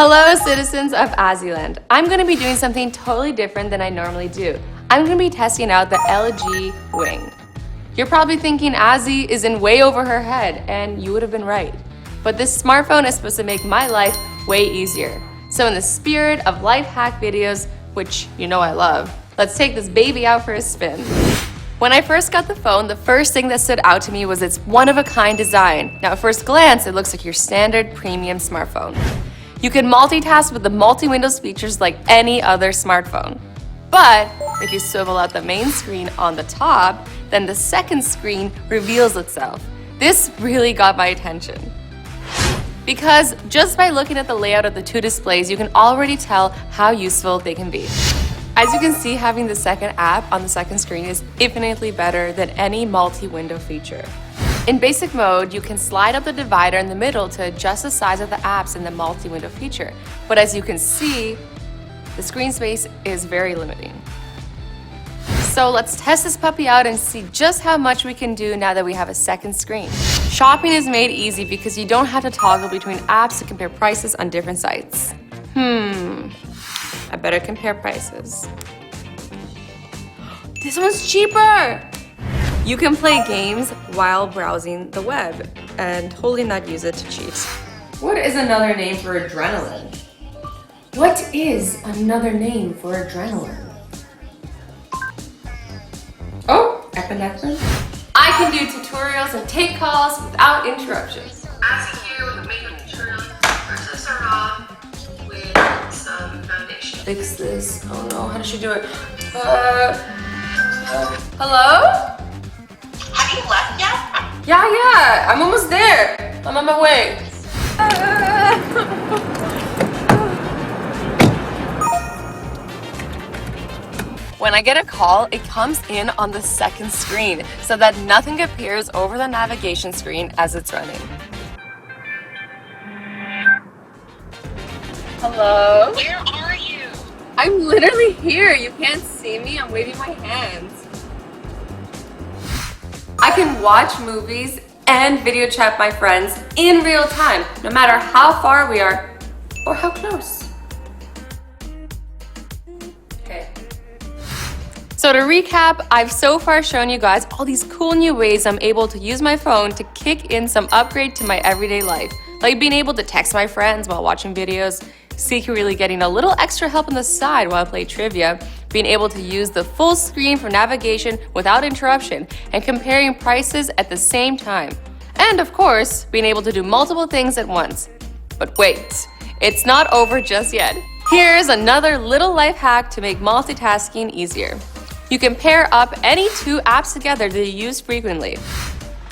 Hello, citizens of Azzyland. I'm going to be doing something totally different than I normally do. I'm going to be testing out the LGWING. You're probably thinking Azzy is in way over her head, and you would have been right. But this smartphone is supposed to make my life way easier. So in the spirit of life hack videos, which you know I love, let's take this baby out for a spin. When I first got the phone, the first thing that stood out to me was its one-of-a-kind design. Now at first glance, it looks like your standard premium smartphone. You can multitask with the multi-windows features like any other smartphone. But if you swivel out the main screen on the top, then the second screen reveals itself. This really got my attention. Because just by looking at the layout of the two displays, you can already tell how useful they can be. As you can see, having the second app on the second screen is infinitely better than any multi-window feature. In basic mode, you can slide up the divider in the middle to adjust the size of the apps in the multi-window feature. But as you can see, the screen space is very limiting. So let's test this puppy out and see just how much we can do now that we have a second screen. Shopping is made easy because you don't have to toggle between apps to compare prices on different sites. I better compare prices. This one's cheaper! You can play games while browsing the web and totally not use it to cheat. What is another name for adrenaline? What is another name for adrenaline? Oh, epinephrine? I can do tutorials and take calls without interruptions. Azzy here with a makeup tutorial. First, let's start off with some foundation. Fix this. Oh no, how does she do it? Hello? Have you left yet? Yeah, I'm almost there. I'm on my way. When I get a call, it comes in on the second screen so that nothing appears over the navigation screen as it's running. Hello? Where are you? I'm literally here. You can't see me. I'm waving my hands. I can watch movies and video chat my friends in real time, no matter how far we are or how close. Okay. So to recap, I've so far shown you guys all these cool new ways I'm able to use my phone to kick in some upgrade to my everyday life, like being able to text my friends while watching videos, secretly getting a little extra help on the side while I play trivia, being able to use the full screen for navigation without interruption, and comparing prices at the same time. And of course, being able to do multiple things at once. But wait, it's not over just yet. Here's another little life hack to make multitasking easier. You can pair up any two apps together that you use frequently.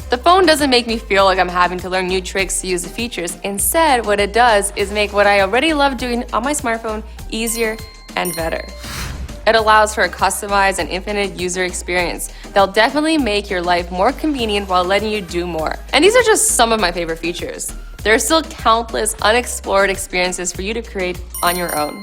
The phone doesn't make me feel like I'm having to learn new tricks to use the features. Instead, what it does is make what I already love doing on my smartphone easier and better. It allows for a customized and infinite user experience that'll definitely make your life more convenient while letting you do more. And these are just some of my favorite features. There are still countless unexplored experiences for you to create on your own.